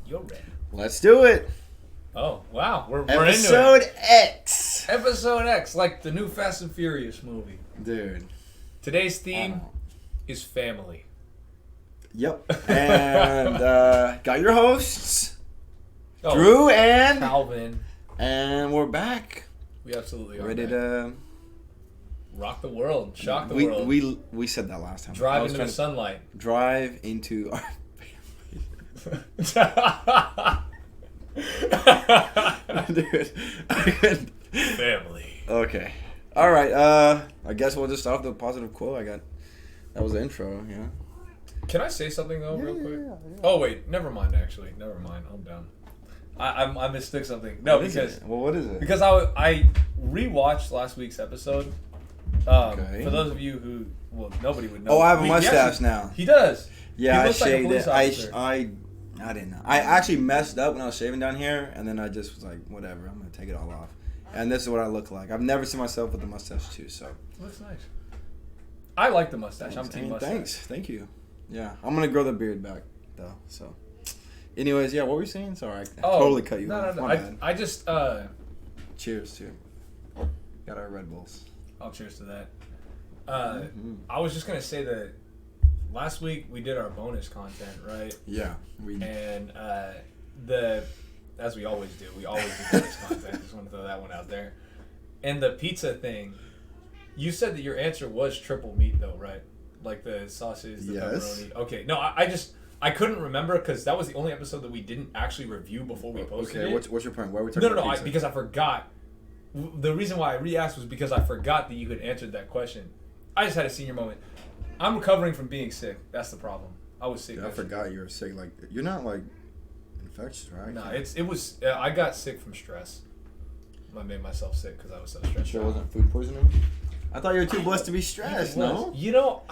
You're ready. Let's do it. Oh, wow. We're into Episode it. X. Episode X, like the new Fast and Furious movie. Dude. Today's theme is family. Yep. And got your hosts, Oh, Drew and Calvin. And we're back. We absolutely are. Ready back. to rock the world, shock the world. We said that last time. Drive into the sunlight. Drive into our dude. Family. Okay. All right. I guess we'll just start with the positive quote. That was the intro. Yeah. Can I say something though, real quick? Yeah. Oh wait, never mind. Actually, never mind. I'm done. I mistook something. No, because what is it? Because I rewatched last week's episode. Okay. For those of you who nobody would know. Oh, I have a mustache now. He does. Yeah, He I looks like a shaved police it. officer. I didn't know. I actually messed up when I was shaving down here, and then I just was like, whatever, I'm gonna take it all off. And this is what I look like. I've never seen myself with a mustache too, so. Looks nice. I like the mustache. I'm team mustache. Thanks, thank you. Yeah, I'm gonna grow the beard back though. So, anyways, yeah, what were you saying? Sorry, I totally cut you off. No. My bad. I just. Cheers to. Got our Red Bulls. I'll cheers to that. I was just gonna say that last week we did our bonus content, right? Yeah, and as we always do, we always do bonus content. Just want to throw that one out there. And the pizza thing, you said that your answer was triple meat though, right? Like the sausage, the pepperoni. Okay, no, I couldn't remember because that was the only episode that we didn't actually review before we posted it. Okay, what's your point? Why are we talking about pizza? Because I forgot. The reason why I re-asked was because I forgot that you had answered that question. I just had a senior moment. I'm recovering from being sick. That's the problem. I was sick. Dude, I forgot you were sick. Like, you're not like infectious, right? No, it was. I got sick from stress. I made myself sick because I was so stressed. Sure, it wasn't food poisoning. I thought you were too blessed to be stressed. No. You know,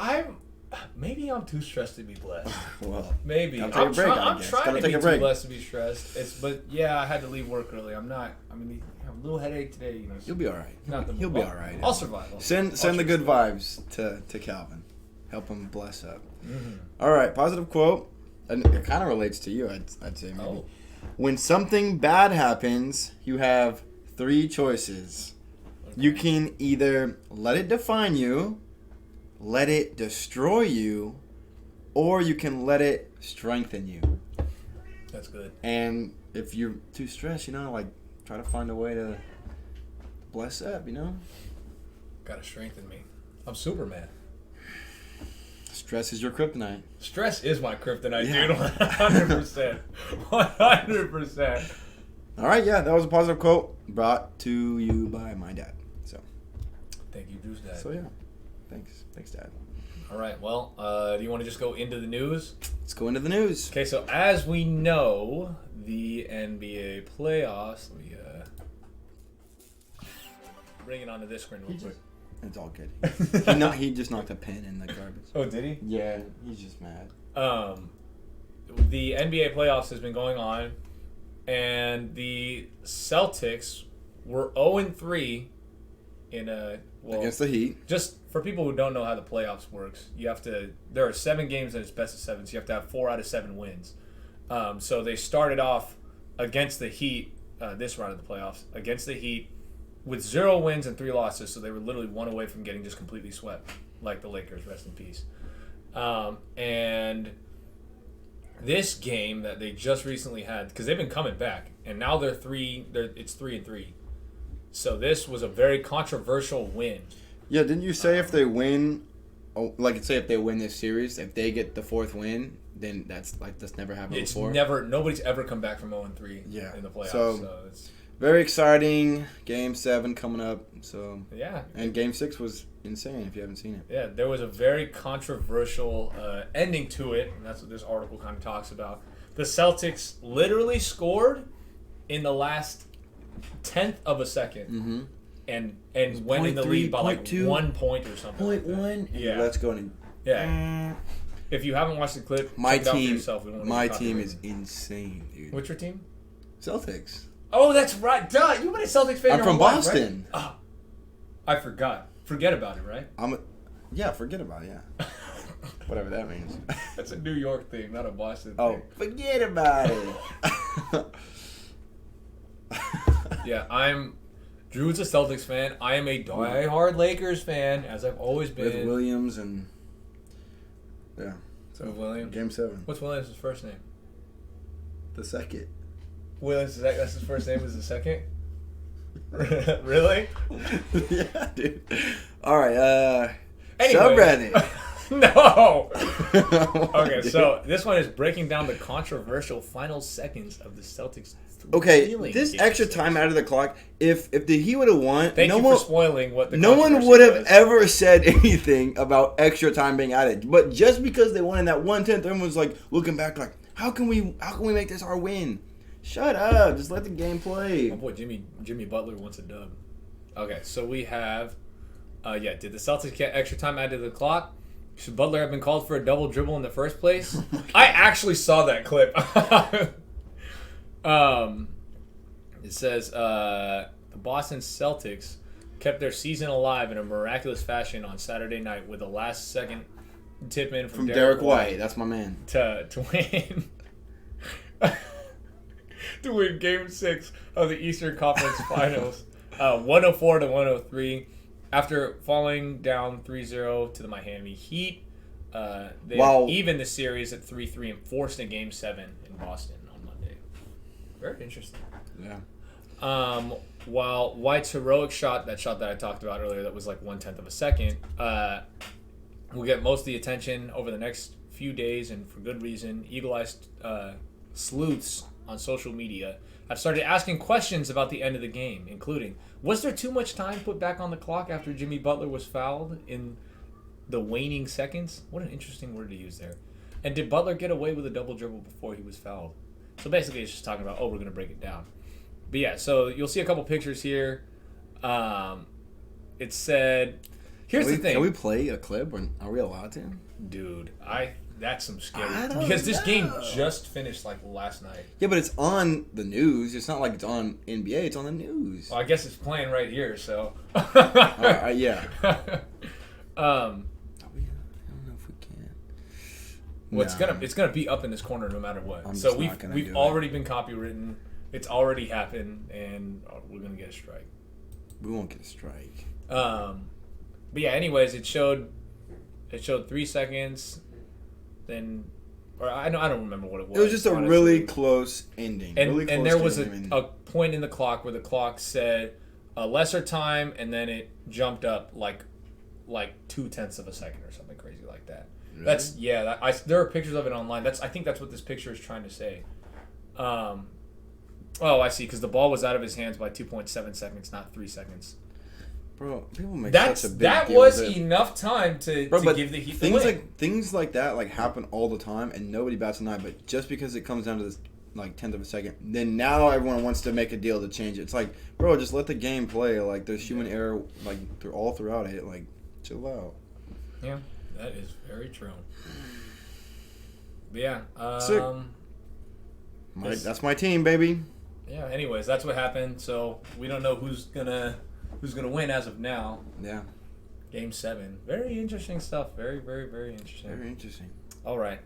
maybe I'm too stressed to be blessed. Well, maybe I'm trying Gotta to be too blessed to be stressed. But yeah, I had to leave work early. I'm not. I mean, I have a little headache today. You know. You'll be all right. He'll be all right. I'll survive. Send the good vibes to Calvin. Help him bless up. Mm-hmm. All right, positive quote, and it kind of relates to you. I'd say maybe. Oh. When something bad happens, you have 3 choices. Okay. You can either let it define you, let it destroy you, or you can let it strengthen you. That's good. And if you're too stressed, like try to find a way to bless up, Gotta strengthen me. I'm Superman. Stress is your kryptonite. Stress is my kryptonite, dude. 100%. 100%. All right, yeah, that was a positive quote brought to you by my dad. So, thank you, Drew's dad. So yeah, thanks, Dad. All right, well, do you want to just go into the news? Let's go into the news. Okay, so as we know, the NBA playoffs. Let me bring it onto this screen real quick. It's all good. He just knocked a pen in the garbage. Oh, did he? Yeah, he's just mad. The NBA playoffs has been going on, and the Celtics were 0-3 against the Heat. Just for people who don't know how the playoffs works, there are 7 games and it's best of 7, so you have to have 4 out of 7 wins. So they started off against the Heat this round of the playoffs against the Heat with 0 wins and 3 losses, so they were literally 1 away from getting just completely swept, like the Lakers. Rest in peace. And this game that they just recently had, because they've been coming back, and now it's 3-3. So this was a very controversial win. Yeah, didn't you say if they win, if they win this series, if they get the 4th win, then that's never happened before? Nobody's ever come back from 0-3 in the playoffs. So it's very exciting. Game 7 coming up. So yeah, and Game 6 was insane if you haven't seen it. Yeah, there was a very controversial ending to it, and that's what this article kind of talks about. The Celtics literally scored in the last 10th of a second, and went in the lead by like 1 point or something. 0.1. Yeah, let's go in. Yeah. If you haven't watched the clip, my check it out for team, yourself. my team is insane, dude. What's your team? Celtics. Oh, that's right. Duh, you've been a Celtics fan. I'm from Boston. Right? Oh, I forgot. Forget about it, right? Yeah, forget about it. Yeah. Whatever that means. That's a New York thing, not a Boston Oh, thing. forget about it. Yeah, Drew's a Celtics fan. I am a diehard Lakers fan, as I've always been. With Williams and... Yeah. So, With Williams? Game 7. What's Williams' first name? The second. Williams, that's his first name is the second? Really? Yeah, dude. All right, Anyway. subreddit. No! Okay, Dude. so this one is breaking down the controversial final seconds of the Celtics. Okay, thrilling this game extra 6. time out of the clock, if the Heat would have won, Thank no you one, for spoiling what the no one controversy would have was. ever said anything about extra time being added. But just because they won in that 1/10, everyone was like looking back like, how can we make this our win? Shut up, just let the game play. My boy Jimmy Butler wants a dub. Okay, so we have, did the Celtics get extra time added to the clock? Should Butler have been called for a double dribble in the first place? I actually saw that clip. It says the Boston Celtics kept their season alive in a miraculous fashion on Saturday night with a last-second tip-in from Derek White. That's my man. to win to win Game 6 of the Eastern Conference Finals, 104-103. After falling down 3-0 to the Miami Heat, they evened the series at 3-3 and forced a Game 7 in Boston on Monday. Very interesting. Yeah. While White's heroic shot, that I talked about earlier, that was like 1/10 of a second, will get most of the attention over the next few days, and for good reason. Eagle-eyed sleuths on social media have started asking questions about the end of the game, including, was there too much time put back on the clock after Jimmy Butler was fouled in the waning seconds? What an interesting word to use there. And did Butler get away with a double dribble before he was fouled? So basically it's just talking about, we're going to break it down. But yeah, so you'll see a couple pictures here. It said, here's the thing. Can we play a clip? Or are we allowed to? Dude, that's some scary. I don't Because this know. game just finished like last night. Yeah, but it's on the news. It's not like it's on NBA. It's on the news. Well, I guess it's playing right here, so. Yeah. I don't know if we can. Well, it's gonna be up in this corner no matter what. I'm So just not gonna we've do already been copywritten. It's already happened, and we're gonna get a strike. We won't get a strike. But yeah. Anyways, it showed 3 seconds. Then, or I don't remember what it was. It was just a honestly. really close ending. And really close and there was ending. a point in the clock where the clock said a lesser time, and then it jumped up like 0.2 of a second or something crazy like that. Really? There are pictures of it online. I think that's what this picture is trying to say. Oh, I see. Because the ball was out of his hands by 2.7 seconds, not 3 seconds. Bro, people make That's such a big that deal was of it. enough time to give the Heat the win. Things like that happen all the time, and nobody bats an eye. But just because it comes down to this 1/10 of a second, then now everyone wants to make a deal to change it. It's like, bro, just let the game play. Like there's human error all throughout it. Like, chill out. Yeah, that is very true. But yeah, Sick. That's my team, baby. Yeah. Anyways, that's what happened. So we don't know who's gonna win as of now. Yeah. Game 7. Very interesting stuff. Very, very, very interesting. Very interesting. All right.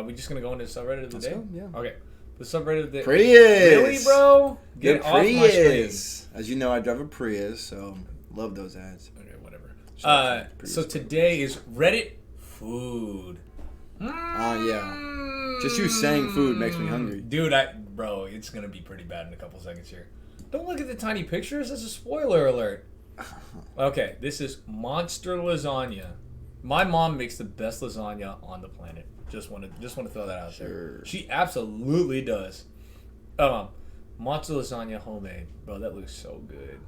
We just gonna go into the subreddit of the day. Go, yeah. Okay. The subreddit of the day. Prius. Really, bro? Get off my screen. Prius. As you know, I drive a Prius, so love those ads. Okay, whatever. Shout out to Prius. So today is Reddit food. Yeah. Just you saying food makes me hungry. Dude, bro, it's gonna be pretty bad in a couple seconds here. Don't look at the tiny pictures. That's a spoiler alert. Okay, this is monster lasagna. My mom makes the best lasagna on the planet. Just want to throw that out there. She absolutely does. Monster lasagna homemade, bro. That looks so good.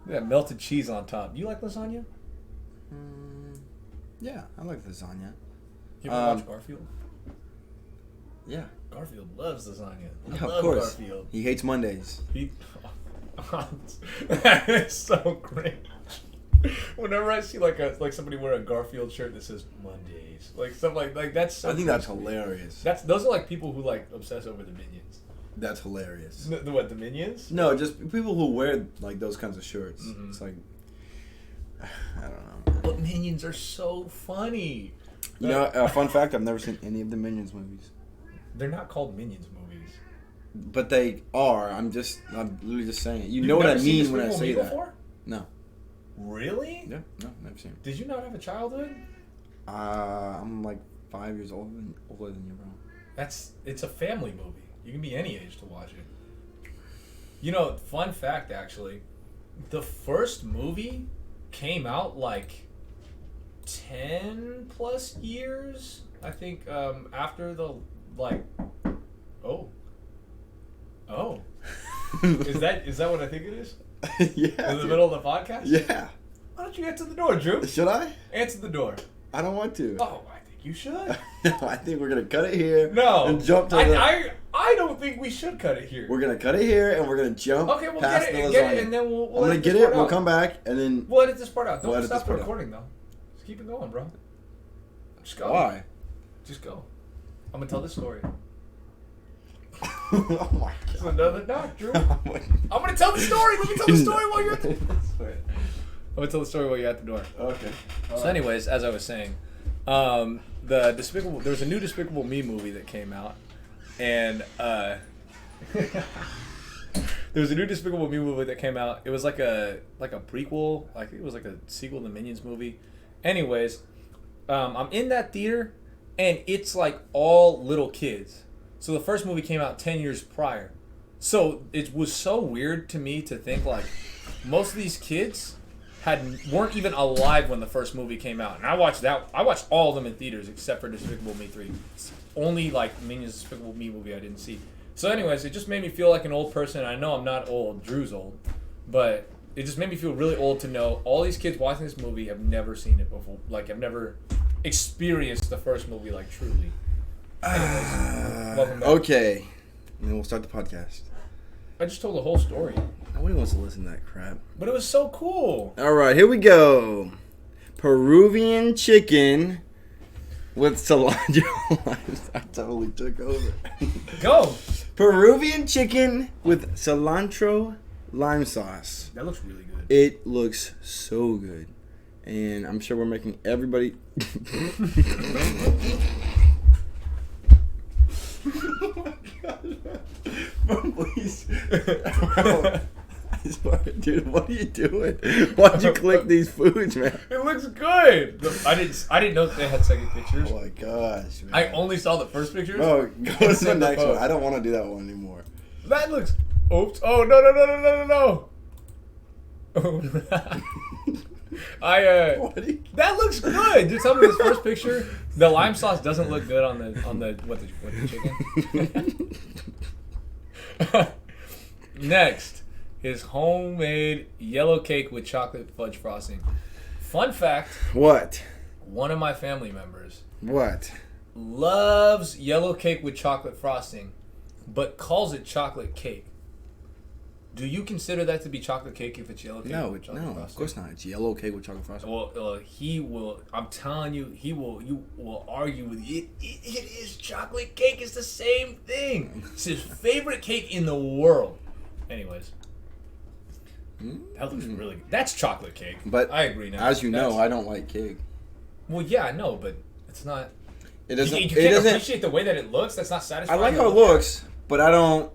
That melted cheese on top. You like lasagna? Yeah, I like lasagna. You ever watch Garfield? Yeah. Garfield loves lasagna. Yeah, I love of course. Garfield. He hates Mondays. That is so great. Whenever I see like somebody wear a Garfield shirt that says Mondays, like stuff like that's. So I think that's crispy. hilarious. Those are like people who like obsess over the Minions. That's hilarious. The Minions? No, just people who wear like those kinds of shirts. Mm-hmm. It's like I don't know. But Minions are so funny. You know, fun fact, I've never seen any of the Minions movies. They're not called Minions movies. But they are. I'm literally just saying it. You know what I never seen mean when I Despicable say Me that. Before? No. Really? Yeah, no, never seen it. Did you not have a childhood? I'm like 5 years older than you, bro. It's a family movie. You can be any age to watch it. You know, fun fact actually, the first movie came out like 10 plus years, I think, after the is that what I think it is? Yeah. In the middle of the podcast? Yeah. Why don't you answer the door, Drew? Should I? Answer the door. I don't want to. Oh, I think you should. No, I think we're gonna cut it here. No. And jump to I don't think we should cut it here. We're gonna cut it here and we're gonna jump. Okay, we'll past get the it, lasagna. and then we'll I'm gonna get it. We'll come back and then. We'll edit this part out. We'll Don't edit stop this part recording though. Just keep it going, bro. Just go. Why? Just go. I'm gonna tell the story. Oh my It's god. another knock, Drew. I'm gonna tell the story. Let me tell the story while you're at the door. I'm gonna tell the story while you're at the door. Okay. So, anyways, as I was saying, there was a new Despicable Me movie that came out, and there was a new Despicable Me movie that came out. It was like a prequel, like it was like a sequel to the Minions movie. Anyways, I'm in that theater, and it's like all little kids. So the first movie came out 10 years prior. So it was so weird to me to think like most of these kids weren't even alive when the first movie came out. And I watched all of them in theaters except for Despicable Me 3. It's only like Minions Despicable Me movie I didn't see. So anyways, it just made me feel like an old person. I know I'm not old, Drew's old, but it just made me feel really old to know all these kids watching this movie have never seen it before. Like have never experienced the first movie like truly. Anyways, welcome back. Okay. And then we'll start the podcast. I just told the whole story. Nobody wants to listen to that crap. But it was so cool. All right, here we go. Peruvian chicken with cilantro. I totally took over. Go. Peruvian chicken with cilantro lime sauce. That looks really good. It looks so good. And I'm sure we're making everybody... Oh my god. Bro, please. Bro, I swear, dude, what are you doing? Why'd you click these foods, man? It looks good. I didn't know that they had second pictures. Oh my gosh, man. I only saw the first pictures. Bro, go to the next one. I don't want to do that one anymore. That looks. Oops. Oh no. That looks good. Dude, tell me this first picture. The lime sauce doesn't look good on the chicken. Next is homemade yellow cake with chocolate fudge frosting. Fun fact. What? One of my family members What? loves yellow cake with chocolate frosting, but calls it chocolate cake. Do you consider that to be chocolate cake if it's yellow cake with chocolate frosting? No, of course not. It's yellow cake with chocolate frosting. Well, he will. I'm telling you, you will argue with you. It is chocolate cake. It's the same thing. It's his favorite cake in the world. Anyways, that looks really good. That's chocolate cake. But I agree now. As you know, I don't like cake. Well, yeah, I know, but it's not. It doesn't. You can't appreciate the way that it looks. That's not satisfying. I like how it looks, but I don't.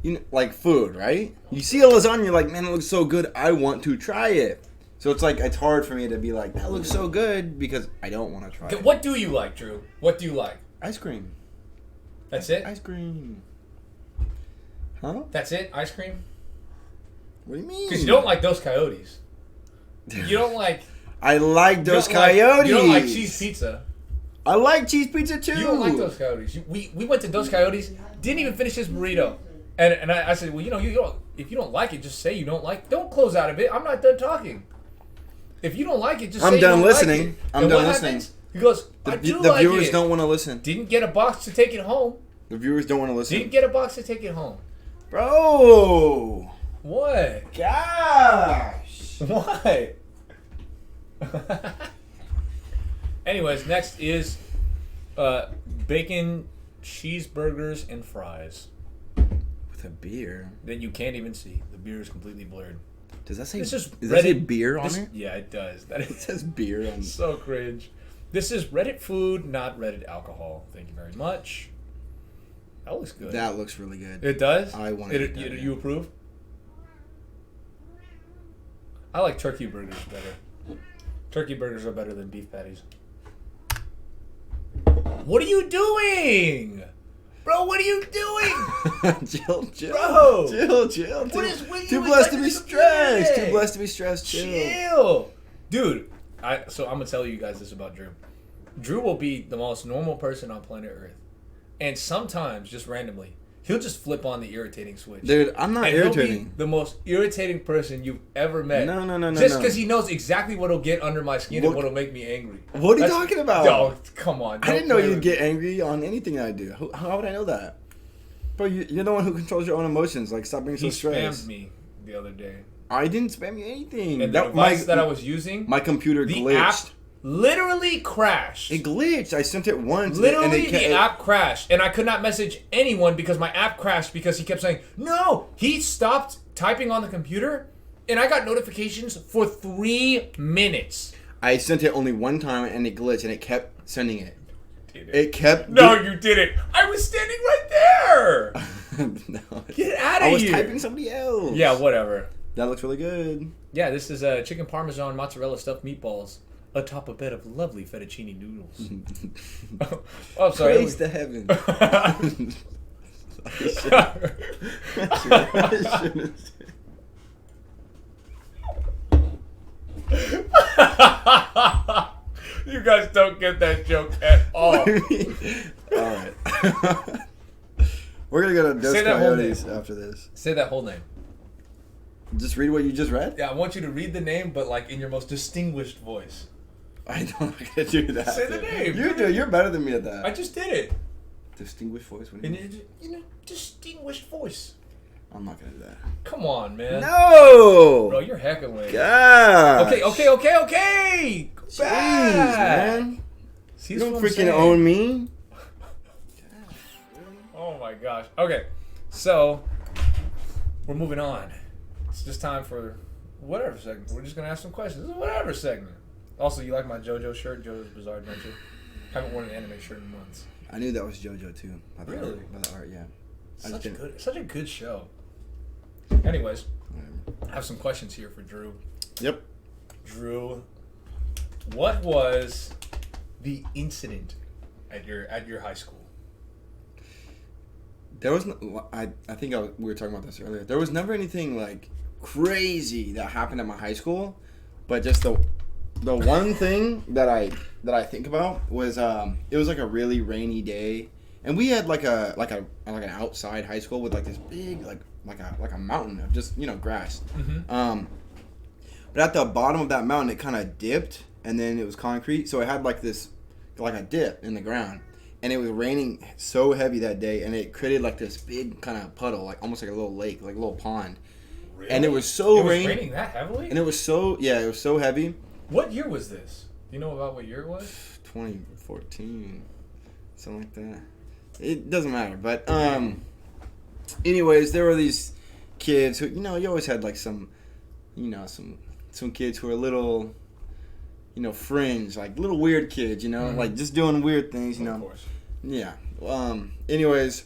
You know, like food, right? You see a lasagna, you're like, man, it looks so good. I want to try it. So it's like it's hard for me to be like, that looks so good because I don't want to try it. What do you like, Drew? What do you like? Ice cream. That's it? Ice cream. Huh? That's it? Ice cream? What do you mean? Because you don't like Dos Coyotes. You don't like... I like Dos you Coyotes. You don't like cheese pizza. I like cheese pizza too. You don't like Dos Coyotes. We went to Dos Coyotes, didn't even finish his burrito. And I said, well, you don't. If you don't like it, just say you don't like. Don't close out of it. I'm not done talking. If you don't like it, just say you don't like it. I'm done listening. Happens? He goes, I do like it. The viewers don't want to listen. Didn't get a box to take it home. The viewers don't want to listen. Didn't get a box to take it home. Bro. What? Gosh. What? Anyways, next is bacon cheeseburgers and fries. With a beer that you can't even see. The beer is completely blurred. Does that say? Does that say beer on it? Yeah, it does. It says beer on it. So cringe. This is Reddit food, not Reddit alcohol. Thank you very much. That looks good. That looks really good. It does? I want to. You approve? I like turkey burgers better. Turkey burgers are better than beef patties. What are you doing? Bro, what are you doing? Chill. Bro. Chill. What is with Too you? blessed to be stressed. Too blessed to be stressed. Chill. Dude, so I'm going to tell you guys this about Drew. Drew will be the most normal person on planet Earth. And sometimes, just randomly, he'll just flip on the irritating switch. Dude, I'm not irritating. He'll be the most irritating person you've ever met. No. Just because he knows exactly what'll get under my skin and what'll make me angry. What are you talking about? Oh, come on. I didn't know you'd get angry on anything I do. How would I know that? Bro, you're the one who controls your own emotions. Like, stop being so stressed. He spammed me the other day. I didn't spam you anything. And the device that I was using, my computer glitched. The app literally crashed. It glitched. I sent it once. Literally, the app crashed. And I could not message anyone because my app crashed because he kept saying, no. He stopped typing on the computer, and I got notifications for 3 minutes. I sent it only one time, and it glitched, and it kept sending it. You didn't. I was standing right there. No. Get out of here. I was typing somebody else. Yeah, whatever. That looks really good. Yeah, this is chicken parmesan mozzarella stuffed meatballs atop a bed of lovely fettuccine noodles. Oh, I'm sorry. Praise the heavens. You guys don't get that joke at all. All right. We're going to go to Dos Coyotes after this. Say that whole name. Just read what you just read? Yeah, I want you to read the name, but like in your most distinguished voice. I don't know how to do that. Say the name. You do. You're better than me at that. I just did it. Distinguished voice? What do you mean? In a distinguished voice. I'm not going to do that. Come on, man. No! Bro, you're heckin' lame. God. Okay. Jeez, man. See, you don't freaking own me. Oh my gosh. Okay, so we're moving on. It's just time for whatever segment. We're just gonna ask some questions. This is whatever segment. Also, you like my JoJo shirt, JoJo's Bizarre Adventure? Haven't worn an anime shirt in months. I knew that was JoJo too. Really? By the art, yeah. Such a good show. Anyways, I have some questions here for Drew. Yep. Drew, what was the incident at your high school? There was no, I think we were talking about this earlier. There was never anything like crazy that happened at my high school, but just the one thing that I think about was it was like a really rainy day, and we had like an outside high school with like this big like a mountain of just grass. Mm-hmm. But at the bottom of that mountain, it kind of dipped, and then it was concrete, so it had like a dip in the ground. And it was raining so heavy that day, and it created like this big kind of puddle, like almost like a little lake, like a little pond. Really? And it was so raining that heavily? And it was so heavy. What year was this? Do you know about what year it was? 2014, something like that. It doesn't matter, but anyways, there were these kids who you always had like some kids who were a little. Fringe, like little weird kids, Mm-hmm. like just doing weird things, Of course. Yeah. Anyways,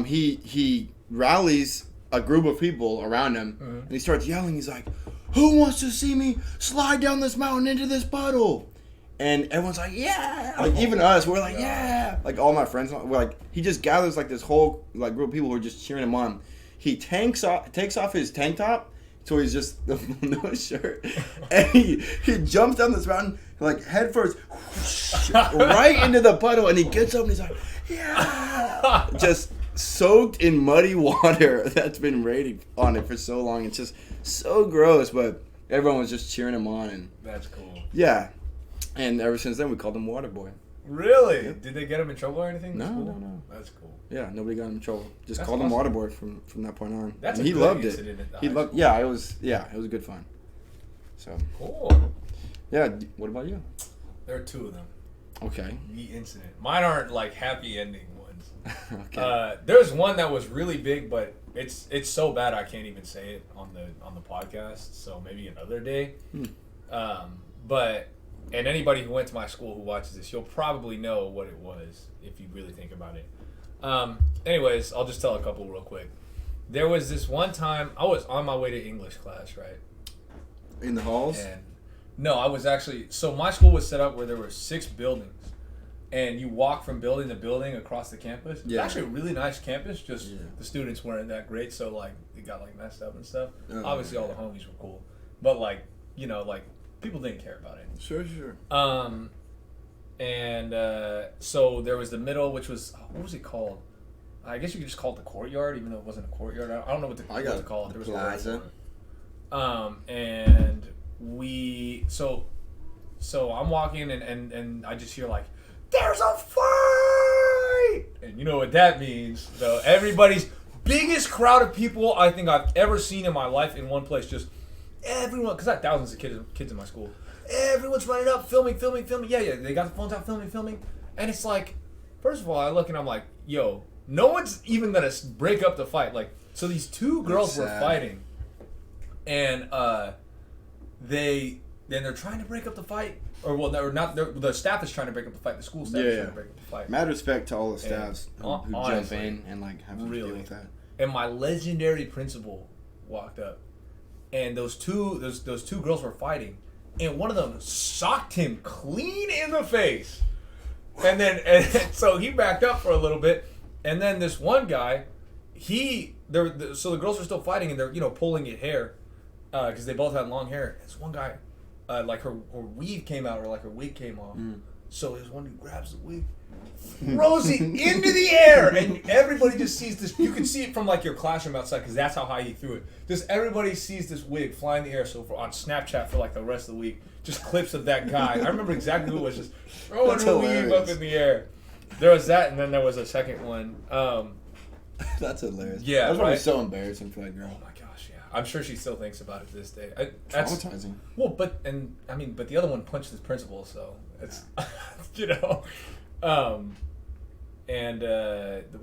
he rallies a group of people around him, Mm-hmm. and he starts yelling. He's like, "Who wants to see me slide down this mountain into this puddle?" And everyone's like, "Yeah!" Like even us, we're like, "Yeah!" Like all my friends, we're like, he just gathers like this whole like group of people who are just cheering him on. He takes off his tank top. So he's just no shirt, and he jumps down this mountain like head first, right into the puddle, and he gets up and he's like, yeah, just soaked in muddy water that's been raining on it for so long. It's just so gross, but everyone was just cheering him on, and that's cool. Yeah, and ever since then we called him Water Boy. Really? Yep. Did they get him in trouble or anything? No. That's cool. Yeah, nobody got him in trouble. Just That's called him awesome. Waterboy from that point on. That's and he good loved incident it. at the He high loved. school. Yeah, it was good fun. So Cool. yeah. What about you? There are two of them. Okay. The incident. Mine aren't like happy ending ones. Okay. There's one that was really big, but it's so bad I can't even say it on the podcast. So maybe another day. But And anybody who went to my school who watches this, you'll probably know what it was if you really think about it. Anyways, I'll just tell a couple real quick. There was this one time I was on my way to English class, right? In the halls? And no, I was actually... So my school was set up where there were 6 buildings. And you walk from building to building across the campus. It's actually a really nice campus. Just the students weren't that great, so like it got like messed up and stuff. Obviously, all the homies were cool, but like people didn't care about it. Sure. So there was the middle, which was what was it called? I guess you could just call it the courtyard, even though it wasn't a courtyard. I don't know what to call it. There was plaza. And we so I'm walking and I just hear like, there's a fight! And you know what that means. So everybody's biggest crowd of people I think I've ever seen in my life in one place. Just everyone, because I had thousands of kids in my school. Everyone's running up, filming. Yeah, they got the phones out, filming. And it's like, first of all, I look and I'm like, yo, no one's even going to break up the fight. Like, so these 2 girls were fighting. And they're trying to break up the fight. Or well, they're not. The staff is trying to break up the fight. The school staff is trying to break up the fight. Mad respect to all the staffs who jump in and like have to deal with that. And my legendary principal walked up, and those two girls were fighting, and one of them socked him clean in the face, and so he backed up for a little bit, and then this one guy, so the girls were still fighting and they're pulling at hair, because they both had long hair. This one guy. Like her weave came out, or like her wig came off. So there's one who grabs the wig, throws it into the air, and everybody just sees this. You can see it from like your classroom outside, because that's how high he threw it. Just everybody sees this wig fly in the air. So on Snapchat for like the rest of the week, just clips of that guy. I remember exactly who it was, just throwing the weave up in the air. There was that, and then there was a second one. That's hilarious. Yeah, that's probably so embarrassing for that girl. Oh my gosh, yeah. I'm sure she still thinks about it to this day. Traumatizing. Well, but the other one punched his principal, so it's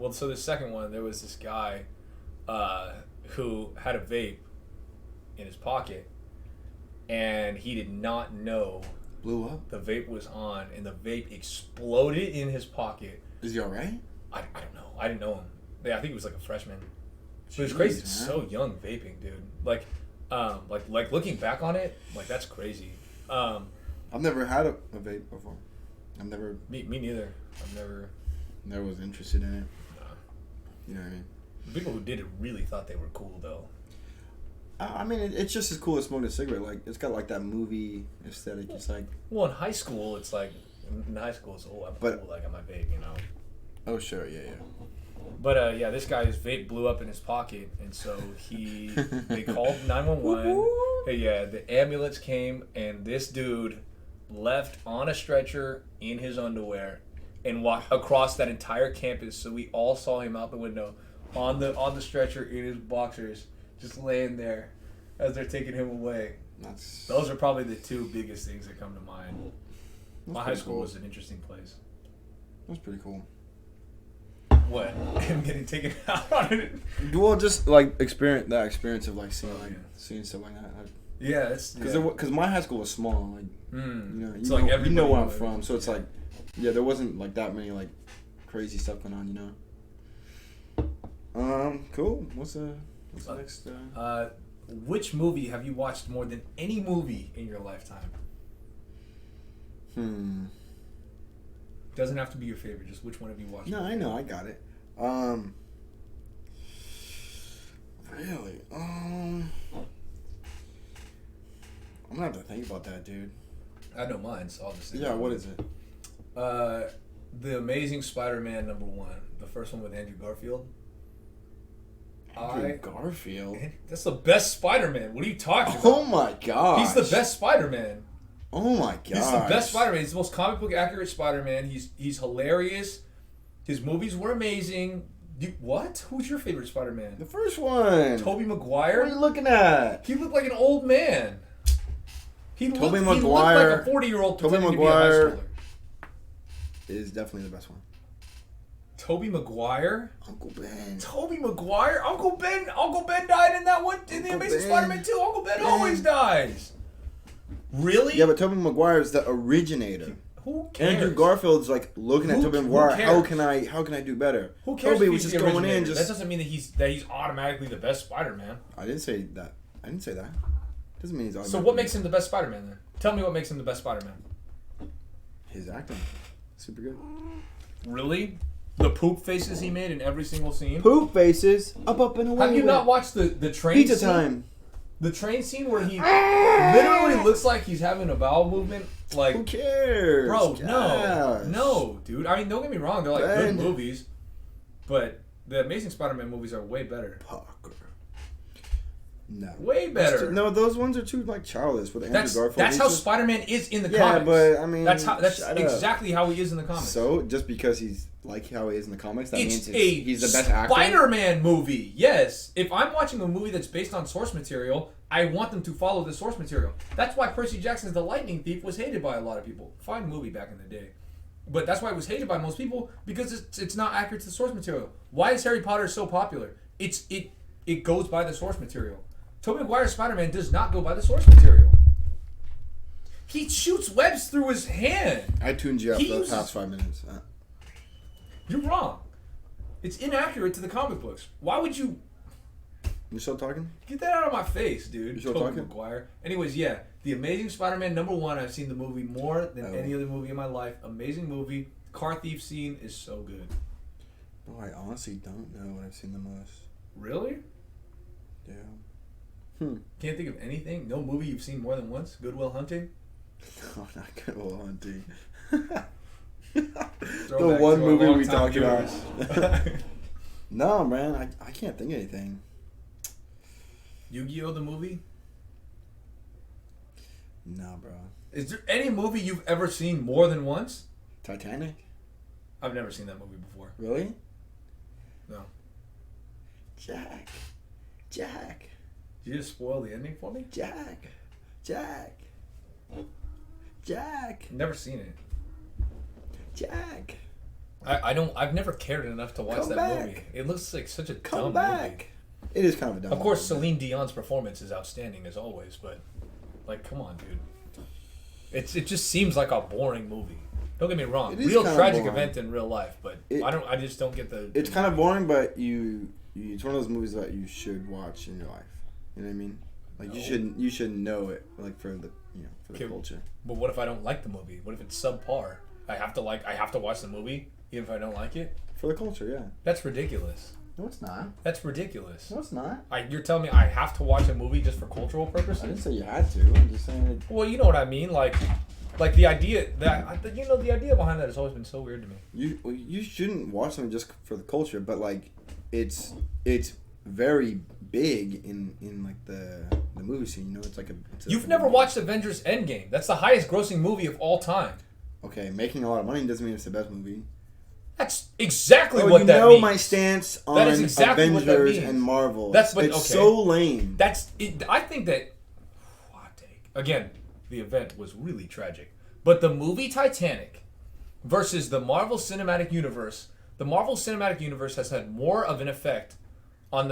so the second one, there was this guy who had a vape in his pocket, and he did not know blew up. The vape was on, and the vape exploded in his pocket. Is he all right? I don't know. I didn't know him. Yeah, I think he was like a freshman. But it's crazy. It's so young vaping, dude. Like looking back on it, like that's crazy. I've never had a vape before. I've never. Me neither. I've never was interested in it. You know what I mean? The people who did it really thought they were cool, though. I mean, it's just as cool as smoking a cigarette. Like, it's got like that movie aesthetic. It's like. Well, in high school, it's like I'm cool. Like on my vape, you know. Oh sure, yeah. But this guy's vape blew up in his pocket, and so they called 911. Yeah, the ambulance came, and this dude left on a stretcher in his underwear and walked across that entire campus. So we all saw him out the window on the stretcher in his boxers, just laying there as they're taking him away. Those are probably the 2 biggest things that come to mind. My high school was an interesting place. That's pretty cool. What? Him getting taken out on it? Well, just like experience of like seeing stuff like that. Yeah, because my high school was small. Like you know where I'm from, so it's like there wasn't like that many like crazy stuff going on. You know. Cool. What's the next? Which movie have you watched more than any movie in your lifetime? Doesn't have to be your favorite. Just which one have you watched? No, I know. I got it. Really? I'm gonna have to think about that, dude. I know mine, so I'll just say. Yeah, what is it? The Amazing Spider-Man #1, the first one with Andrew Garfield. Garfield? That's the best Spider-Man. What are you talking about? Oh my god! He's the best Spider-Man. Oh my god! He's the best Spider-Man. He's the most comic book accurate Spider-Man. He's hilarious. His movies were amazing. What? Who's your favorite Spider-Man? The first one. Tobey Maguire? What are you looking at? He looked like an old man. He looked like a 40-year-old pretending to be a high schooler. Is definitely the best one. Tobey Maguire? Uncle Ben. Tobey Maguire? Uncle Ben died in that one, in the Amazing Spider-Man 2. Uncle Ben always dies. Really? Yeah, but Tobey Maguire is the originator. Who cares? Andrew Garfield's like looking at Tobey Maguire. How can I do better? Who cares? Tobey was just going in. That doesn't mean that he's automatically the best Spider-Man. I didn't say that. Doesn't mean he's automatically. So what makes him the best Spider-Man then? Tell me what makes him the best Spider-Man. His acting, super good. Really? The poop faces he made in every single scene. Poop faces, up and away. Have you not watched the train? Pizza scene? time. The train scene where he literally looks like he's having a bowel movement. Like, who cares, bro? Gosh. No, dude. I mean, don't get me wrong. They're like good movies, but the Amazing Spider-Man movies are way better. Parker. No. Way better. No, those ones are too like childish with Andrew Garfield. That's how Spider-Man is in the comics. Yeah, but I mean, that's exactly how he is in the comics. So just because he's like how he is in the comics, that means he's the best actor. Spider-Man movie. Yes. If I'm watching a movie that's based on source material, I want them to follow the source material. That's why Percy Jackson's The Lightning Thief was hated by a lot of people. Fine movie back in the day. But that's why it was hated by most people, because it's not accurate to the source material. Why is Harry Potter so popular? It goes by the source material. Tobey Maguire's Spider-Man does not go by the source material. He shoots webs through his hand. I tuned you out for the past 5 minutes. You're wrong. It's inaccurate to the comic books. Why would you... You still talking? Get that out of my face, dude. You still Tobey talking? Maguire. Anyways, yeah. The Amazing Spider-Man #1. I've seen the movie more than any other movie in my life. Amazing movie. Car thief scene is so good. Oh, I honestly don't know what I've seen the most. Really? Yeah. Can't think of anything? No movie you've seen more than once? Good Will Hunting? No, not Good Will Hunting. The one movie we talked about. No, man, I can't think of anything. Yu-Gi-Oh! The movie? No, bro. Is there any movie you've ever seen more than once? Titanic? I've never seen that movie before. Really? No. Jack. Did you just spoil the ending for me? Jack. Never seen it. Jack. I've never cared enough to watch Come that back. movie. It looks like such a Come dumb back. movie. It is kind of a dumb Of course, movie. Celine Dion's performance is outstanding as always, but like, come on, dude. It just seems like a boring movie. Don't get me wrong. It is Real kinda tragic boring. event in real life, but I just don't get the. It's kind of boring, but it's one of those movies that you should watch in your life. You know what I mean? Like you should know it, like for the culture. But what if I don't like the movie? What if it's subpar? I have to watch the movie even if I don't like it. For the culture, yeah. That's ridiculous. No, it's not. That's ridiculous. No, it's not. You're telling me I have to watch a movie just for cultural purposes? I didn't say you had to. I'm just saying. Well, you know what I mean. Like the idea the idea behind that has always been so weird to me. You shouldn't watch something just for the culture, but like it's very big in like the movie scene. You know, it's like You've never watched Avengers Endgame. That's the highest grossing movie of all time. Okay, making a lot of money doesn't mean it's the best movie. That's exactly what that means. You know my stance on exactly Avengers and Marvel. It's so lame. That's it. I think that. Hot take. Again, the event was really tragic, but the movie Titanic versus the Marvel Cinematic Universe. The Marvel Cinematic Universe has had more of an effect on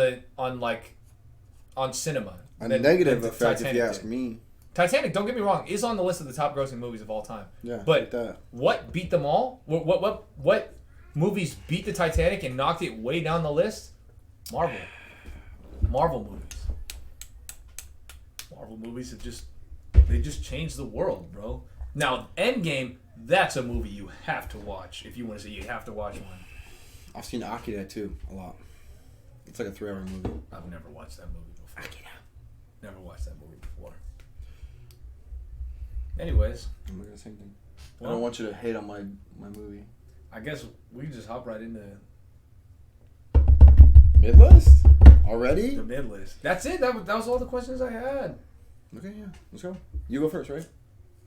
cinema. A negative than effect, Titanic if you ask did. me. Titanic, don't get me wrong, is on the list of the top grossing movies of all time. Yeah, but like that. What beat them all? What movies beat the Titanic and knocked it way down the list? Marvel movies. Marvel movies have just changed the world, bro. Now, Endgame, that's a movie you have to watch. If you want to say you have to watch one. I've seen Akira too a lot. It's like a 3-hour movie. I've never watched that movie before. Akira. Never watched that movie before. Anyways. I'm not gonna say anything. Well, I don't want you to hate on my movie. I guess we can just hop right into Mid-list? Already? the mid list. That's it. That was all the questions I had. Okay, yeah. Let's go. You go first, right?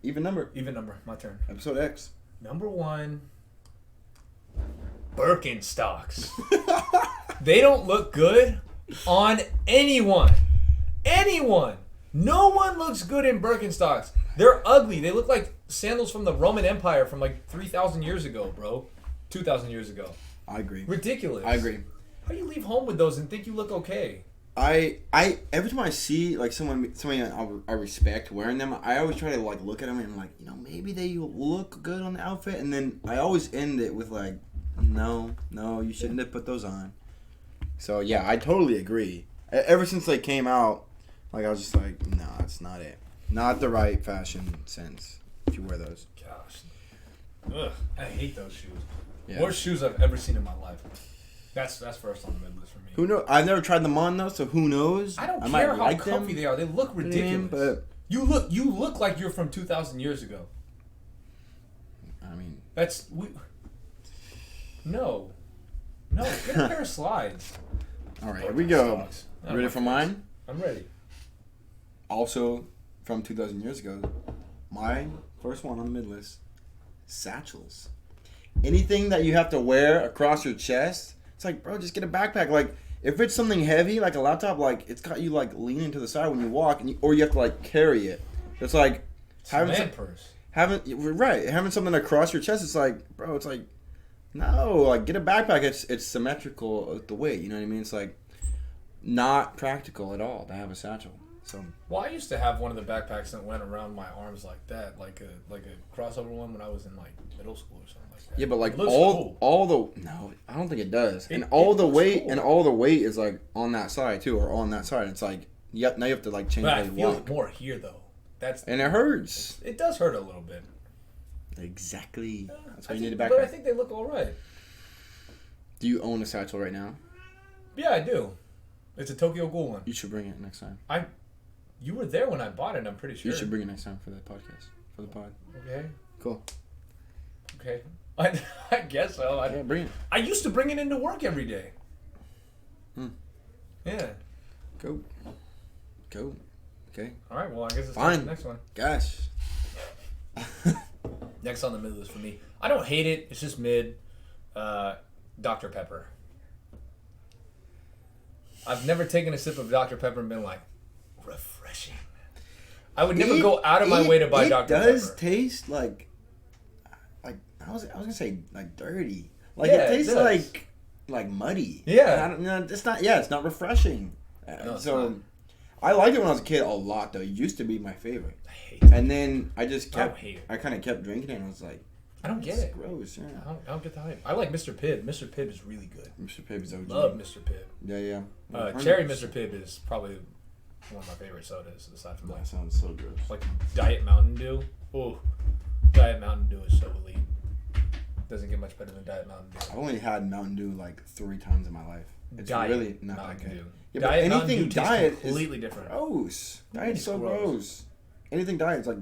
Even number. Even number. My turn. Episode X. Number 1. Birkenstocks. They don't look good on anyone. Anyone. No one looks good in Birkenstocks. They're ugly. They look like sandals from the Roman Empire from like 3,000 years ago, bro. 2,000 years ago. I agree. Ridiculous. I agree. How do you leave home with those and think you look okay? I every time I see like somebody I respect wearing them, I always try to like look at them and like, maybe they look good on the outfit, and then I always end it with like, no, you shouldn't have put those on. So yeah, I totally agree. Ever since they came out, like I was just like, no, that's not it. Not the right fashion sense if you wear those. Gosh. Ugh, I hate those shoes. Yeah. Worst shoes I've ever seen in my life. That's first on the mid list for me. Who knows? I've never tried them on though, so who knows? I don't care how comfy they are. They look ridiculous. But you look like you're from 2,000 years ago. I mean, No, get a pair of slides. All right, here we go. You ready for mine? I'm ready. Also, from 2,000 years ago, my first one on the mid list, satchels. Anything that you have to wear across your chest, it's like, bro, just get a backpack. Like, if it's something heavy, like a laptop, like it's got you like leaning to the side when you walk, or you have to like carry it. It's like having purse. Having something across your chest. It's like, bro, it's like, no, like get a backpack. It's symmetrical with the weight. You know what I mean? It's like not practical at all to have a satchel. So. Well, I used to have one of the backpacks that went around my arms like that, like a crossover one when I was in like middle school or something like that. Yeah, but like cool. no, I don't think it does. And all the weight is like on that side too, or on that side. It's like now you have to like change how you walk. I feel it more here though. And it hurts. It does hurt a little bit. Exactly. That's why you need a backpack. But I think they look all right. Do you own a satchel right now? Yeah, I do. It's a Tokyo Ghoul one. You should bring it next time. You were there when I bought it, I'm pretty sure. You should bring it next time for the podcast. For the pod. Okay. Cool. Okay. I guess so. Yeah, bring it. I used to bring it into work every day. Yeah. Go. Okay. All right, well, I guess it's fine. The next one. Gosh. Next on the mid list for me. I don't hate it. It's just mid. Dr. Pepper. I've never taken a sip of Dr. Pepper and been like, refreshing. I would never go out of my way to buy Dr. Pepper. It does taste like I was gonna say like dirty. Like yeah, it tastes like muddy. Yeah. It's not. Yeah, it's not refreshing. No, so I liked it when I was a kid a lot though. It used to be my favorite. I hate it. And then I just kept. I kind of kept drinking it and I was like, I don't get it. Gross. Yeah. I don't get the hype. I like Mr. Pibb. Mr. Pibb is really good. Mr. Pibb is OG. Love Mr. Pibb. Yeah. Cherry Mr. Pibb is probably one of my favorite sodas aside from that. Sounds so gross. Like Diet Mountain Dew. Oh, Diet Mountain Dew is so elite. Doesn't get much better than Diet Mountain Dew. I've only had Mountain Dew like 3 times in my life. It's really not that good. Yeah, Diet anything Mountain Dew diet tastes completely different. Gross. Diet's so gross. Anything diet is like.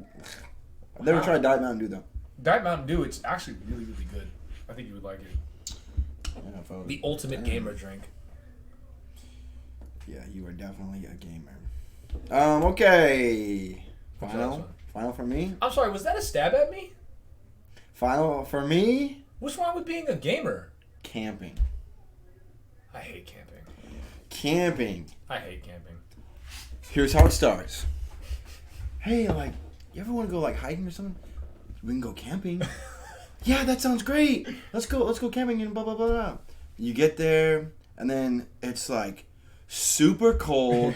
I've never tried Diet Mountain Dew though. Diet Mountain Dew, it's actually really, really good. I think you would like it. Yeah, the ultimate gamer drink. Yeah, you are definitely a gamer. Okay. Final for me? I'm sorry, was that a stab at me? Final for me? What's wrong with being a gamer? Camping. I hate camping. I hate camping. Here's how it starts. Hey, like, you ever want to go like hiking or something? We can go camping. Yeah, that sounds great. Let's go camping and blah blah blah blah. You get there and then it's like super cold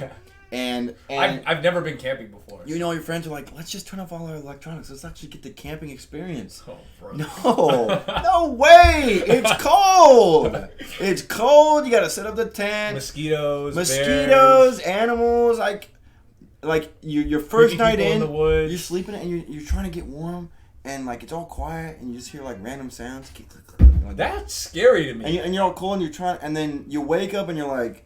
and I've never been camping before. You know, your friends are like, let's just turn off all our electronics. Let's actually get the camping experience. Oh, bro. No way. It's cold. It's cold. You got to set up the tent. Mosquitoes, bears. Animals. Like your first night in the woods. You're sleeping and you're trying to get warm. And, like, it's all quiet, and you just hear, like, random sounds. Like, that's scary to me. And you're all cold, and you're trying... And then you wake up, and you're like,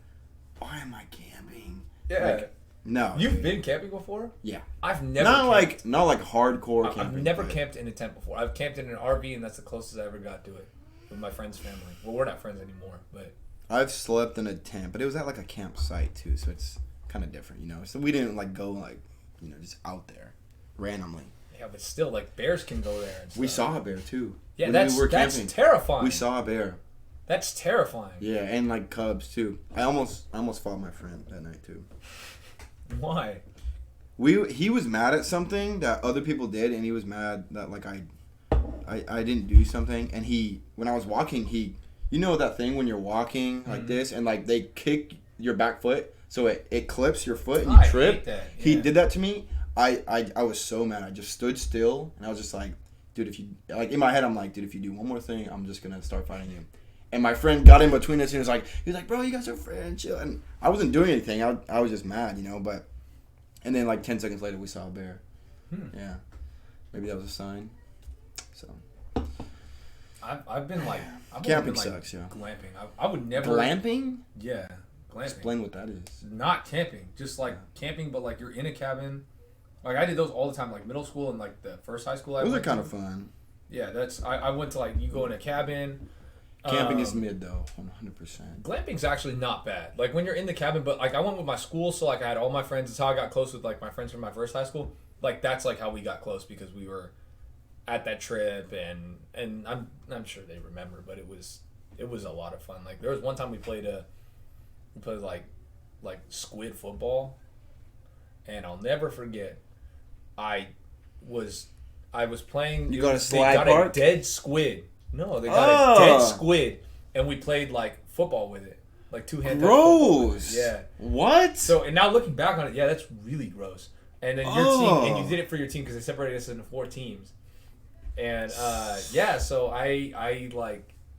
why am I camping? Yeah. Like, no. You've been camping before? Yeah. I've never Not like hardcore camping. I've never camped in a tent before. I've camped in an RV, and that's the closest I ever got to it. With my friend's family. Well, we're not friends anymore, but... I've slept in a tent, but it was at, like, a campsite, too, so it's kind of different, you know? So we didn't, like, go, like, you know, just out there randomly. Yeah, but still, like, bears can go there and stuff. We saw a bear, too. Yeah, that's terrifying. We saw a bear. That's terrifying. Yeah, and, like, cubs, too. I almost fought my friend that night, too. Why? He was mad at something that other people did, and he was mad that, like, I didn't do something. And when I was walking, you know that thing when you're walking like this, and, like, they kick your back foot, so it clips your foot and I you trip. hate that. Yeah. He did that to me. I was so mad. I just stood still and I was just like, dude, if you like in my head, I'm like, dude, if you do one more thing, I'm just gonna start fighting you. And my friend got in between us and he was like, bro, you guys are friends, chill. And I wasn't doing anything. I was just mad, but. And then like 10 seconds later, we saw a bear. Yeah, maybe that was a sign. So. I've been like camping sucks, yeah. Glamping. I would never. Glamping? Yeah, glamping. Explain what that is. Not camping, just like camping, but like you're in a cabin. Like I did those all the time, like middle school and like the first high school I went went to. Those are to. kind of fun. Yeah, I went to like you go in a cabin. Camping is mid though, 100%. Glamping's actually not bad. Like when you're in the cabin, but like I went with my school, so like I had all my friends. That's how I got close with like my friends from my first high school. Like that's like how we got close because we were at that trip and I'm sure they remember, but it was a lot of fun. Like there was one time we played like squid football, and I'll never forget. I was playing. You got a they slide got park? A dead squid. No, they got a dead squid, and we played like football with it, like two-handed. Gross. Yeah. What? So and now looking back on it, yeah, that's really gross. And then your team, and you did it for your team because they separated us into 4 teams. And yeah, so I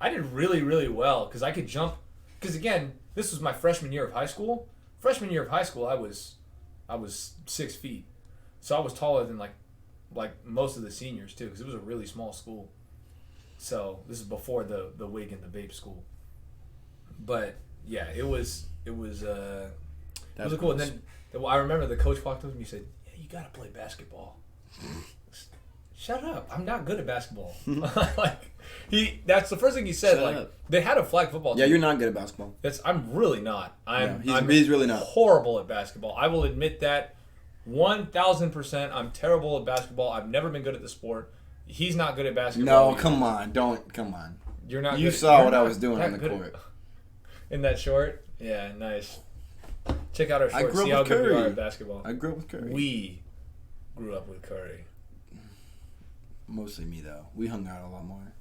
did really, really well because I could jump. Because again, this was my freshman year of high school. Freshman year of high school, I was 6 feet, so I was taller than like most of the seniors too, because it was a really small school. So this is before the wig and the vape school. But yeah, it was really cool. And then I remember the coach walked up to me and said, "Yeah, you gotta play basketball." Shut up! I'm not good at basketball. That's the first thing he said. Shut up. They had a flag football team. Yeah, you're not good at basketball. I'm really not. He's really not. Horrible at basketball. I will admit that 1,000%. I'm terrible at basketball. I've never been good at the sport. He's not good at basketball. No, come on. Come on. You're not. You saw what I was doing on the court. In that short? Yeah, nice. Check out our shorts. I grew up See how with good we Curry. are at basketball. I grew up with Curry. We grew up with Curry. Mostly me, though. We hung out a lot more.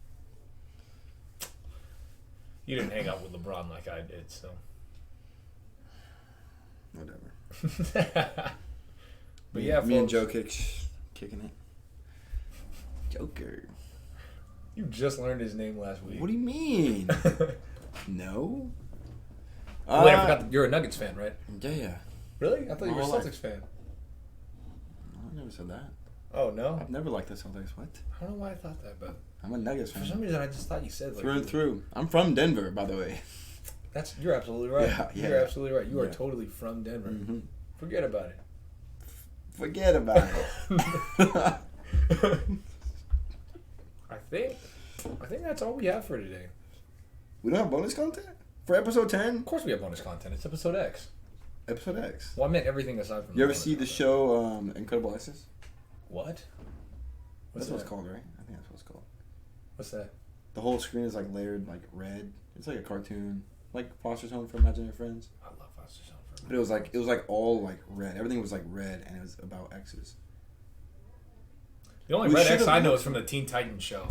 You didn't hang out with LeBron like I did, so. Whatever. But yeah, me and folks, Joe kicking it. Joker. You just learned his name last week. What do you mean? No. Wait, I forgot. You're a Nuggets fan, right? Yeah. Really? I thought you were a Well, Celtics fan. No, I never said that. Oh, no? I've never liked the Celtics. What? I don't know why I thought that, but I'm a Nuggets fan. for some reason I just thought you said like Through and through. I'm from Denver, by the way. You're absolutely right. Yeah. You're absolutely right. You are Yeah. totally from Denver. Mm-hmm. Forget about it. Forget about it. I think that's all we have for today. We don't have bonus content? For episode 10? Of course we have bonus content. It's episode X. Episode X. Well, I meant everything aside from You ever bonus see the content. show Incredible Isis? What? That's that? what it's called, right? I think that's what it's called. What's that? The whole screen is like layered like red. It's like a cartoon. Like Foster's Home for Imaginary Friends. I love Foster's Home for But it was like all like red. Everything was like red and it was about exes. The only We Red X should've I know looked- is from the Teen Titans show.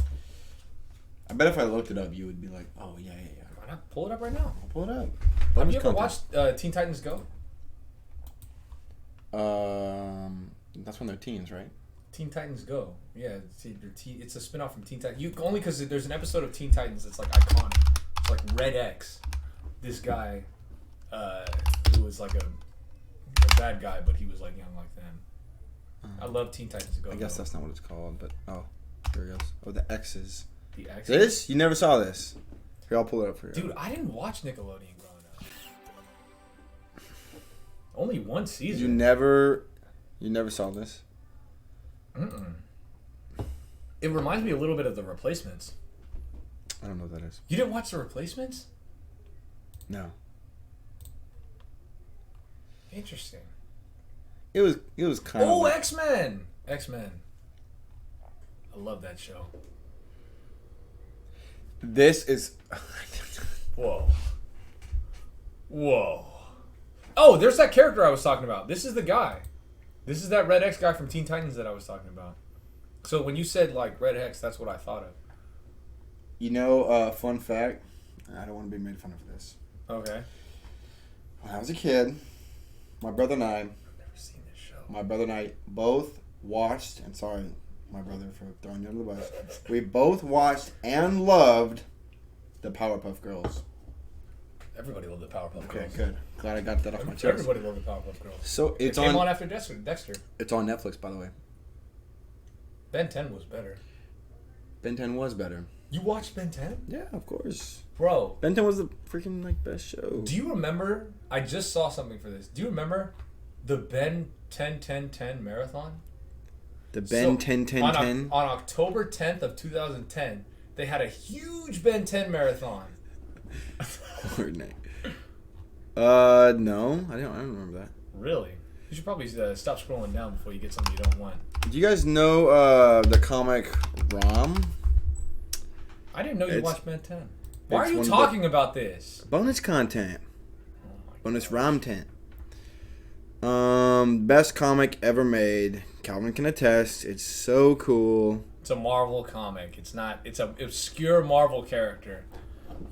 I bet if I looked it up you would be like, oh yeah. Why not pull it up right now? I'll pull it up. Have Bonus you ever content. watched Teen Titans Go? That's when they're teens, right? Teen Titans Go. Yeah, it's a spinoff from Teen Titans. Only because there's an episode of Teen Titans that's like iconic. It's like Red X. This guy, who was like a bad guy, but he was like young like them. I love Teen Titans Go. I guess that's not what it's called, but here it goes. Oh, the X's. The X. This? You never saw this. Here, I'll pull it up for you. Dude, I didn't watch Nickelodeon growing up. Only one season. You never saw this? Mm-mm. It reminds me a little bit of The Replacements. I don't know what that is. You didn't watch The Replacements? No. Interesting. It was kind of. Oh, like, X-Men! X-Men. I love that show. this is. Whoa. Oh, there's that character I was talking about. This is the guy. This is that Red X guy from Teen Titans that I was talking about. So when you said like Red X, that's what I thought of. You know, fun fact. I don't want to be made fun of for this. Okay. When I was a kid, my brother and I. I've never seen this show. My brother and I both watched, and sorry, my brother, for throwing you under the bus. We both watched and loved the Powerpuff Girls. Everybody loved the Powerpuff Girls. Okay, good. Glad I got that off my chest. Everybody loved the Powerpuff Girls. So it came on after Dexter. It's on Netflix, by the way. Ben 10 was better. Ben 10 was better. You watched Ben 10? Yeah, of course. Bro. Ben 10 was the freaking best show. Do you remember? I just saw something for this. Do you remember the Ben 10-10-10 marathon? The Ben 10-10-10? On October 10th of 2010, they had a huge Ben 10 marathon. Fortnite. No, I don't remember that. Really? You should probably stop scrolling down before you get something you don't want. Do you guys know the comic ROM? I didn't know you watched Ben 10. Why are you talking about this? Bonus content. Oh my Bonus gosh. ROM tent. Best comic ever made. Calvin can attest. It's so cool. It's a Marvel comic. It's not. It's an obscure Marvel character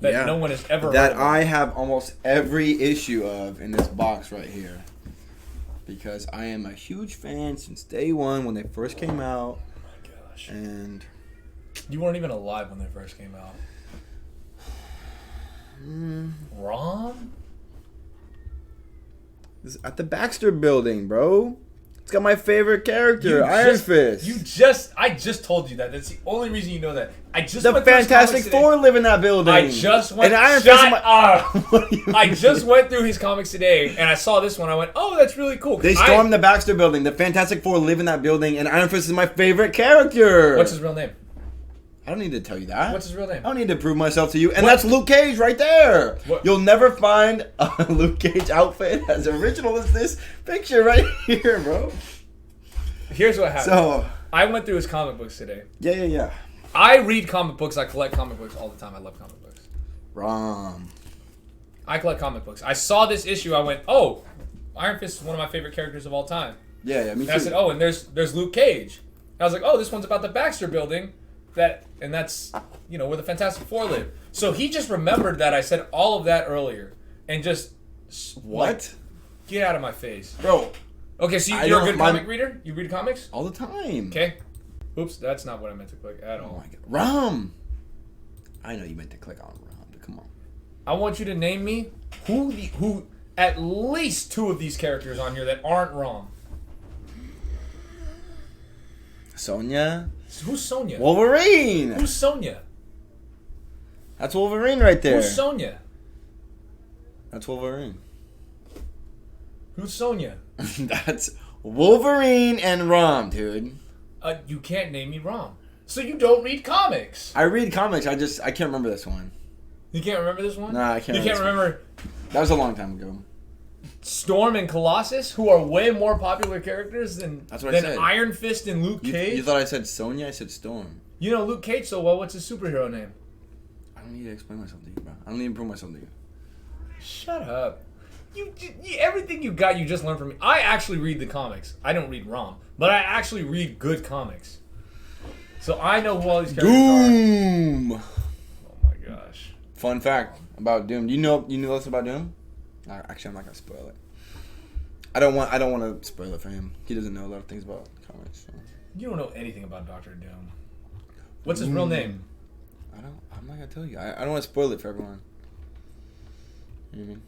that no one has ever heard that of. I have almost every issue of in this box right here. Because I am a huge fan since day one when they first came out. Oh my gosh. And you weren't even alive when they first came out. Rom? This is at the Baxter Building, bro. It's got my favorite character, Iron Fist. I just told you that. That's the only reason you know that. The Fantastic Four live in that building. I just went. And Iron Shut up! Fist. I just went through his comics today, and I saw this one. I went, "Oh, that's really cool." They stormed the Baxter Building. The Fantastic Four live in that building, and Iron Fist is my favorite character. What's his real name? I don't need to tell you that. What's his real name? I don't need to prove myself to you. And that's Luke Cage right there. What? You'll never find a Luke Cage outfit as original as this picture right here, bro. Here's what happened. So I went through his comic books today. Yeah. I read comic books. I collect comic books all the time. I love comic books. Rom. I collect comic books. I saw this issue. I went, "Oh, Iron Fist is one of my favorite characters of all time." Yeah, me And too. I said, "Oh, and there's Luke Cage." And I was like, "Oh, this one's about the Baxter Building." That's where the Fantastic Four live. So he just remembered that I said all of that earlier, and just What? Get out of my face, Bro. Okay, so you're a good comic reader. You read comics all the time. Okay. Oops, that's not what I meant to click at all. Oh my god, Rom. I know you meant to click on Rom, but come on. I want you to name me who at least two of these characters on here that aren't wrong. Sonya. Who's Sonya? Wolverine. Who's Sonya? That's Wolverine right there. Who's Sonya? That's Wolverine. Who's Sonya? That's Wolverine and Rom, dude. You can't name me Rom. So you don't read comics. I read comics. I can't remember this one. You can't remember this one? Nah, I can't. You can't remember. That was a long time ago. Storm and Colossus, who are way more popular characters than I said. Iron Fist and Luke Cage. You thought I said Sonya? I said Storm. You know Luke Cage so well. What's his superhero name? I don't need to explain myself to you, bro. I don't need to prove myself to you. Shut up. You everything you got, you just learned from me. I actually read the comics. I don't read ROM, but I actually read good comics. So I know who all these characters Doom. are. Oh my gosh. Fun fact about Doom. You know this about Doom? Actually, I'm not gonna spoil it. I don't want to spoil it for him. He doesn't know a lot of things about comics. So. You don't know anything about Dr. Doom. What's his real name? I'm not gonna tell you. I don't want to spoil it for everyone. You know what I mean?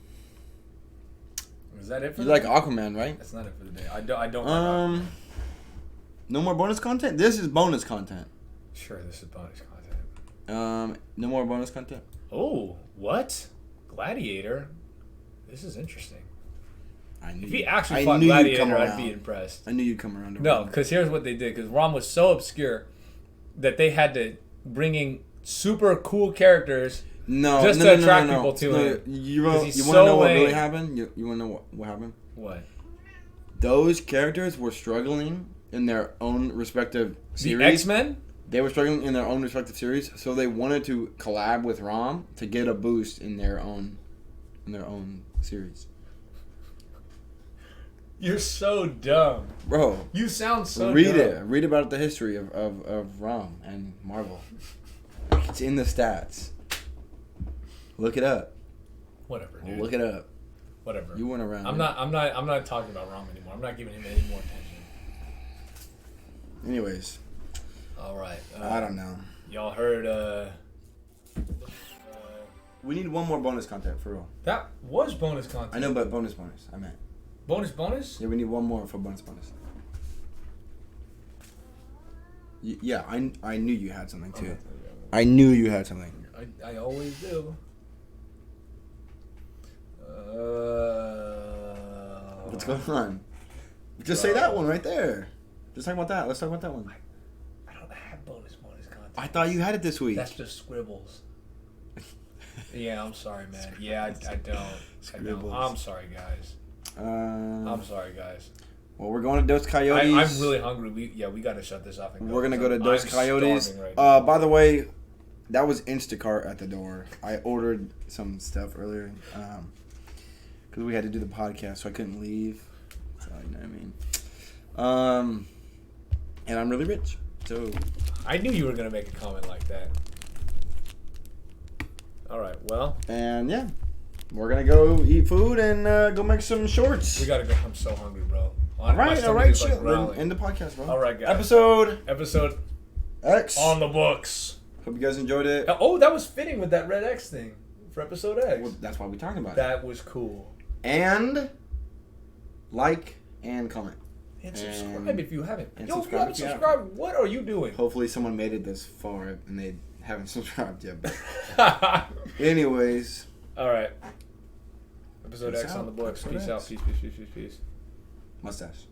Is that it for you the like day? Aquaman, right? That's not it for the day. I don't like Aquaman. No more bonus content? This is bonus content. Sure, this is bonus content. No more bonus content? Oh, what? Gladiator? This is interesting. I knew if he actually fought Gladiator, I'd be impressed. I knew you'd come around. No, because here's what they did. Because Rom was so obscure that they had to bring in super cool characters just to attract people to him. You want to know what really happened? You want to know what happened? What? Those characters were struggling in their own respective series. The X-Men? They were struggling in their own respective series, so they wanted to collab with Rom to get a boost in their own series. You're so dumb. Bro. You sound so Read dumb. it. Read about the history of Rom and Marvel. It's in the stats. Look it up. Whatever, dude. Look it up. Whatever. You went around. I'm not talking about Rom anymore. I'm not giving him any more attention. Anyways. All right. I don't know. Y'all heard. We need one more bonus content for real. That was bonus content. I know, but bonus. I meant. Bonus? Yeah, we need one more for bonus. Yeah, I knew you had something too. I knew you had something. I always do. What's going on? Just say that one right there. Just talk about that. Let's talk about that one. I don't have bonus content. I thought you had it this week. That's just scribbles. Yeah, I'm sorry, man. Yeah, I don't. Scribbles. I'm sorry, guys. I'm sorry, guys. Well, we're going to Dos Coyotes. I'm really hungry. We got to shut this off and go. We're going to go to Dos Coyotes. Right now. By the way, that was Instacart at the door. I ordered some stuff earlier because we had to do the podcast, so I couldn't leave. So, you know what I mean? And I'm really rich, so... I knew you were going to make a comment like that. All right, well... And, yeah. We're going to go eat food and go make some shorts. We got to go. I'm so hungry, bro. All right, chill. We're in the podcast, bro. All right, guys. Episode X. On the books. Hope you guys enjoyed it. Oh, that was fitting with that Red X thing for episode X. Well, that's why we're talking about it. That was cool. And like and comment. And subscribe if you haven't. And Yo, if you haven't subscribed, what are you doing? Hopefully someone made it this far and they haven't subscribed yet. Anyways. All right. Episode Peace X out. on the books. Episode Peace out. X. Peace. Mustache.